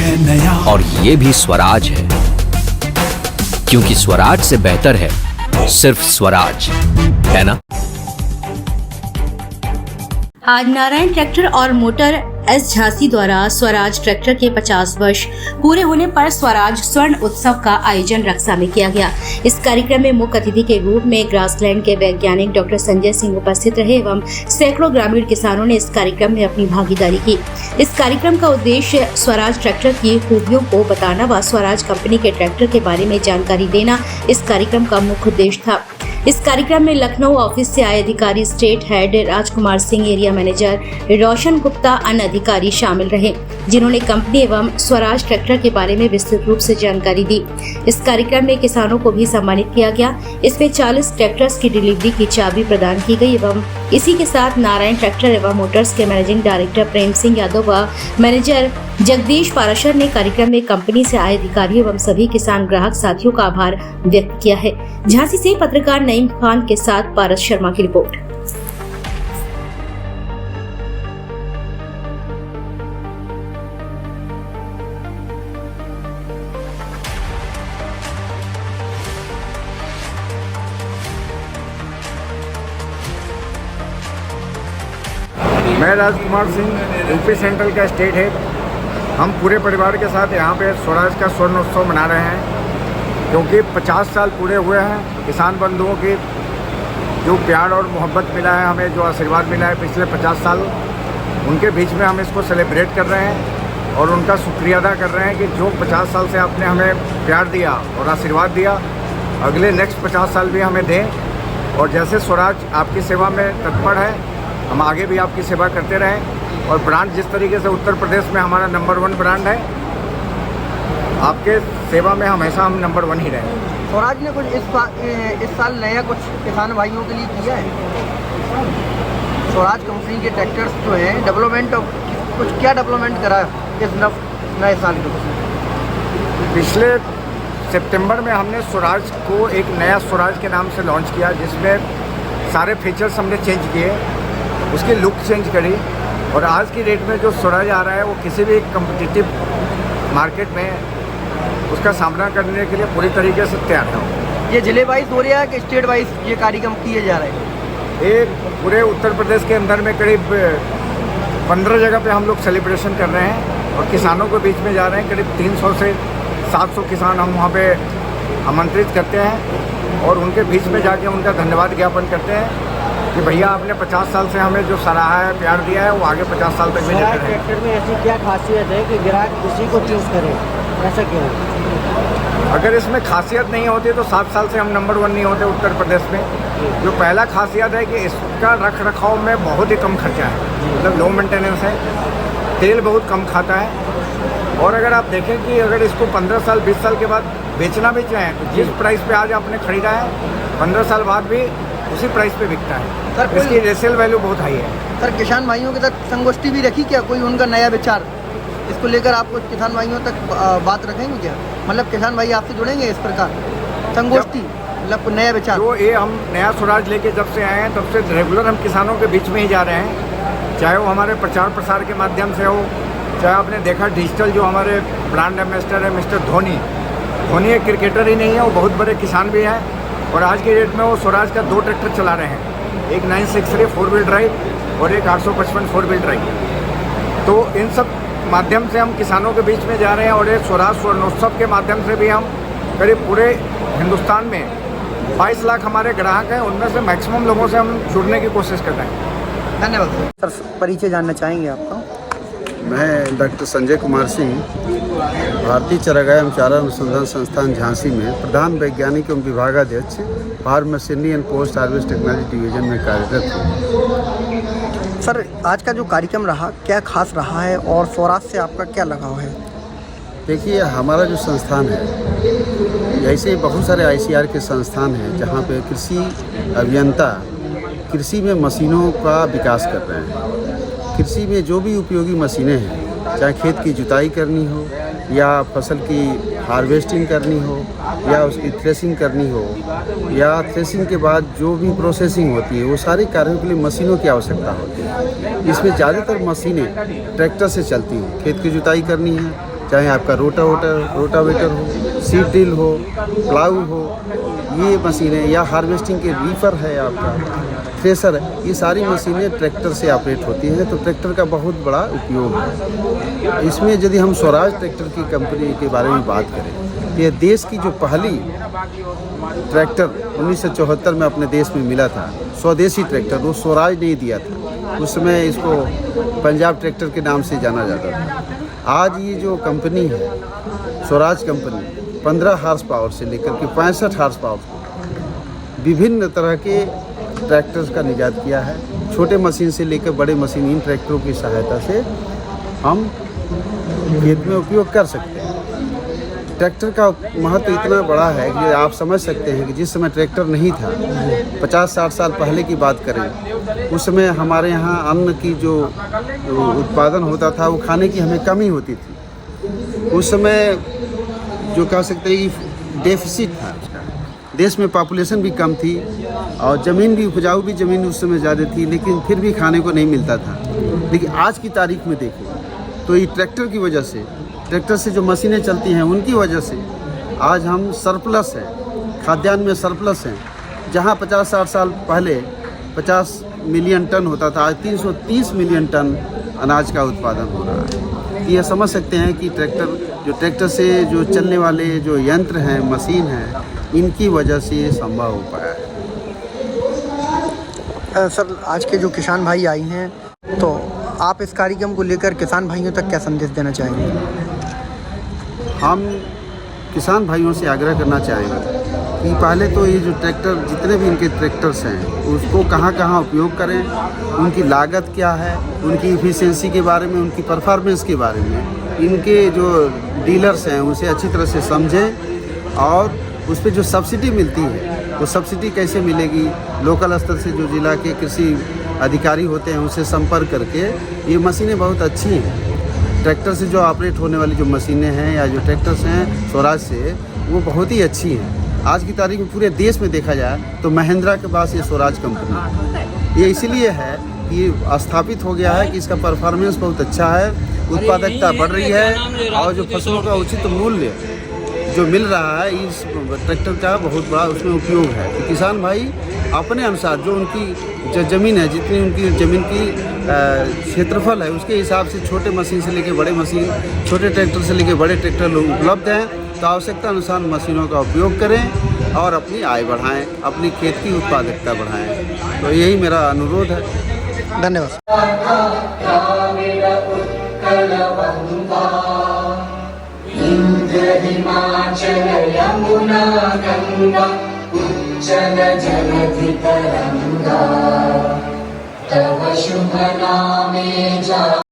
है नया और ये भी स्वराज है, क्योंकि स्वराज से बेहतर है सिर्फ स्वराज, है ना। आज नारायण ट्रैक्टर और मोटर एस झांसी द्वारा स्वराज ट्रैक्टर के 50 वर्ष पूरे होने पर स्वराज स्वर्ण उत्सव का आयोजन रक्सा में किया गया। इस कार्यक्रम में मुख्य अतिथि के रूप में ग्रासलैंड के वैज्ञानिक डॉक्टर संजय सिंह उपस्थित रहे एवं सैकड़ों ग्रामीण किसानों ने इस कार्यक्रम में अपनी भागीदारी की। इस कार्यक्रम का उद्देश्य स्वराज ट्रैक्टर की खूबियों को बताना व स्वराज कंपनी के ट्रैक्टर के बारे में जानकारी देना इस कार्यक्रम का मुख्य उद्देश्य था। इस कार्यक्रम में लखनऊ ऑफिस से आए अधिकारी, state head Rajkumar Singh, area manager रोशन गुप्ता, अन्य अधिकारी शामिल रहे, जिन्होंने कंपनी एवं स्वराज ट्रैक्टर के बारे में विस्तृत रूप से जानकारी दी। इस कार्यक्रम में किसानों को भी सम्मानित किया गया। इसमें 40 ट्रैक्टर्स की डिलीवरी की चाबी प्रदान की गई एवं इसी के साथ नारायण ट्रैक्टर एवं मोटर्स के मैनेजिंग डायरेक्टर प्रेम सिंह यादव व मैनेजर जगदीश पाराशर ने कार्यक्रम में कंपनी से आए अधिकारियों एवं सभी किसान ग्राहक साथियों का आभार व्यक्त किया है। झांसी से पत्रकार नईम खान के साथ पारस शर्मा की रिपोर्ट। मैं राजकुमार सिंह, यूपी सेंट्रल का स्टेट हेड। हम पूरे परिवार के साथ यहाँ पे स्वराज का स्वर्ण उत्सव मना रहे हैं, क्योंकि 50 साल पूरे हुए हैं। किसान बंधुओं की जो प्यार और मोहब्बत मिला है, हमें जो आशीर्वाद मिला है पिछले 50 साल, उनके बीच में हम इसको सेलिब्रेट कर रहे हैं और उनका शुक्रिया अदा कर रहे हैं कि जो 50 साल से आपने हमें प्यार दिया और आशीर्वाद दिया, अगले नेक्स्ट 50 साल भी हमें दें। और जैसे स्वराज आपकी सेवा में तत्पर है, हम आगे भी आपकी सेवा करते रहें। और ब्रांड जिस तरीके से उत्तर प्रदेश में हमारा नंबर 1 ब्रांड है, आपके सेवा में हमेशा हम नंबर 1 ही रहें। स्वराज ने कुछ इस साल नया कुछ किसान भाइयों के लिए किया है। स्वराज कंपनी के ट्रैक्टर्स जो हैं, डेवलपमेंट कुछ क्या डेवलपमेंट करा है इस नए साल के? पिछले सितंबर में हमने स्वराज को एक नया स्वराज के नाम से लॉन्च किया, जिसमें सारे फीचर्स हमने चेंज किए, उसकी लुक चेंज करी। और आज की डेट में जो स्वराज आ रहा है, वो किसी भी कम्पिटिटिव मार्केट में उसका सामना करने के लिए पूरी तरीके से तैयार है। ये जिले वाइज हो रहा है कि स्टेट वाइज ये कार्यक्रम किए जा रहे हैं? एक पूरे उत्तर प्रदेश के अंदर में करीब 15 जगह पे हम लोग सेलिब्रेशन कर रहे हैं और किसानों के बीच में जा रहे हैं। करीब 300 से 700 किसान हम वहाँ पे आमंत्रित करते हैं और उनके बीच में जाके उनका धन्यवाद ज्ञापन करते हैं कि भैया आपने 50 साल से हमें जो सराहा है, प्यार दिया है, वो आगे 50 साल तक भी देते रहें। ट्रैक्टर में ऐसी क्या खासियत है कि ग्राहक इसी को चूज़ करे, ऐसा क्यों? अगर इसमें खासियत नहीं होती तो 7 साल से हम नंबर 1 नहीं होते उत्तर प्रदेश में। जो पहला खासियत है कि इसका रख रखाव में बहुत ही कम खर्चा है, मतलब लो मेंटेनेंस है, तेल बहुत कम खाता है। और अगर आप देखें कि अगर इसको 15 साल 20 साल के बाद बेचना भी चाहें तो जिस प्राइस पे आज आपने खरीदा है, 15 साल बाद भी उसी प्राइस पे बिकता है। सर, इसकी रेसेल वैल्यू बहुत हाई है। सर, किसान भाइयों के साथ संगोष्ठी भी रखी क्या? कोई उनका नया विचार इसको लेकर आप कुछ किसान भाइयों तक बात रखेंगे क्या? मतलब किसान भाई आपसे जुड़ेंगे इस प्रकार संगोष्ठी, मतलब नया विचार? जो ये हम नया स्वराज लेके जब से आए हैं, तब से रेगुलर हम किसानों के बीच में ही जा रहे हैं, चाहे वो हमारे प्रचार प्रसार के माध्यम से हो, चाहे आपने देखा डिजिटल जो हमारे ब्रांड एम्बेसडर है मिस्टर धोनी एक क्रिकेटर ही नहीं है, वो बहुत बड़े किसान भी हैं। और आज की डेट में वो स्वराज का 2 ट्रैक्टर चला रहे हैं, एक 963 4 व्हील ड्राइव और एक 855 4 व्हील ड्राइव। तो इन सब माध्यम से हम किसानों के बीच में जा रहे हैं और ये स्वराज स्वर्णोत्सव के माध्यम से भी हम करीब पूरे हिंदुस्तान में 22 लाख हमारे ग्राहक हैं, उनमें से मैक्सिमम लोगों से हम जुड़ने की कोशिश कर रहे हैं। धन्यवाद सर। परिचय जानना चाहेंगे आपका? मैं डॉक्टर संजय कुमार सिंह, भारतीय चारागाह एवं चारा अनुसंधान संस्थान झांसी में प्रधान वैज्ञानिक एवं विभागाध्यक्ष farm machinery and post harvest technology division में कार्यरत हूँ। सर, आज का जो कार्यक्रम रहा क्या खास रहा है और स्वराज से आपका क्या लगाव है? देखिए, हमारा जो संस्थान है, ऐसे ही बहुत सारे ICR के संस्थान हैं जहाँ पे कृषि अभियंता कृषि में मशीनों का विकास कर रहे हैं। कृषि में जो भी उपयोगी मशीनें हैं, चाहे खेत की जुताई करनी हो या फसल की हार्वेस्टिंग करनी हो या उसकी थ्रेसिंग करनी हो या थ्रेसिंग के बाद जो भी प्रोसेसिंग होती है, वो सारे कार्यों के लिए मशीनों की आवश्यकता होती है। इसमें ज़्यादातर मशीनें ट्रैक्टर से चलती हैं। खेत की जुताई करनी है चाहे आपका रोटावेटर हो, सीड ड्रिल हो, प्लाऊ हो, ये मशीनें, या हार्वेस्टिंग के रीफर है, आपका थ्रेसर है, ये सारी मशीनें ट्रैक्टर से ऑपरेट होती हैं। तो ट्रैक्टर का बहुत बड़ा उपयोग है इसमें। यदि हम स्वराज ट्रैक्टर की कंपनी के बारे में बात करें, ये देश की जो पहली ट्रैक्टर 1974 में अपने देश में मिला था, स्वदेशी ट्रैक्टर, वो स्वराज ने दिया था। उस समय इसको पंजाब ट्रैक्टर के नाम से जाना जाता था। आज ये जो कंपनी है स्वराज कंपनी 15 हार्स पावर से लेकर के 65 हार्स पावर विभिन्न तरह के ट्रैक्टर्स का निजात किया है। छोटे मशीन से लेकर बड़े मशीन, इन ट्रैक्टरों की सहायता से हम खेत में उपयोग कर सकते हैं। ट्रैक्टर का महत्व इतना बड़ा है कि आप समझ सकते हैं कि जिस समय ट्रैक्टर नहीं था, 50-60 साल पहले की बात करें, उस समय हमारे यहाँ अन्न की जो उत्पादन होता था वो खाने की हमें कमी होती थी। उस समय जो कह सकते हैं कि डेफिसिट था उसका। देश में पॉपुलेशन भी कम थी और ज़मीन भी, उपजाऊ भी ज़मीन उस समय ज़्यादा थी, लेकिन फिर भी खाने को नहीं मिलता था। लेकिन आज की तारीख में देखें तो ये ट्रैक्टर की वजह से, ट्रैक्टर से जो मशीनें चलती हैं उनकी वजह से आज हम सरप्लस हैं, खाद्यान्न में सरप्लस हैं। जहां 50-60 साल पहले 50 मिलियन टन होता था, आज 330 मिलियन टन अनाज का उत्पादन हो रहा है। ये समझ सकते हैं कि ट्रैक्टर से जो चलने वाले जो यंत्र हैं, मशीन हैं, इनकी वजह से ये संभव हो पाया है। सर, आज के जो किसान भाई आई हैं, तो आप इस कार्यक्रम को लेकर किसान भाइयों तक क्या संदेश देना चाहेंगे? हम किसान भाइयों से आग्रह करना चाहेंगे कि पहले तो ये जो ट्रैक्टर, जितने भी इनके ट्रैक्टर्स हैं, उसको कहाँ कहाँ उपयोग करें, उनकी लागत क्या है, उनकी इफ़िशियंसी के बारे में, उनकी परफॉर्मेंस के बारे में, इनके जो डीलर्स हैं उसे अच्छी तरह से समझें। और उस पर जो सब्सिडी मिलती है, वो सब्सिडी कैसे मिलेगी, लोकल स्तर से जो जिला के कृषि अधिकारी होते हैं उनसे संपर्क करके। ये मशीनें बहुत अच्छी हैं। ट्रैक्टर से जो ऑपरेट होने वाली जो मशीनें हैं या जो ट्रैक्टर्स हैं स्वराज से, वो बहुत ही अच्छी हैं। आज की तारीख में पूरे देश में देखा जाए तो महिंद्रा के पास ये स्वराज कंपनी है। ये इसीलिए है कि स्थापित हो गया है कि इसका परफॉर्मेंस बहुत अच्छा है, उत्पादकता बढ़ रही है और जो फसलों का उचित मूल्य जो मिल रहा है, इस ट्रैक्टर का बहुत बड़ा उसमें उपयोग है। तो किसान भाई अपने अनुसार जो उनकी जो ज़मीन है, जितनी उनकी ज़मीन की क्षेत्रफल है, उसके हिसाब से छोटे मशीन से लेकर बड़े मशीन, छोटे ट्रैक्टर से लेकर बड़े ट्रैक्टर उपलब्ध हैं। तो आवश्यकता अनुसार मशीनों का उपयोग करें और अपनी आय बढ़ाएं, अपनी खेत की उत्पादकता बढ़ाएं। तो यही मेरा अनुरोध है। धन्यवाद। हिमाचल यमुना गंगा उज्जल जलधि तरंगा तव शुभ नामे जा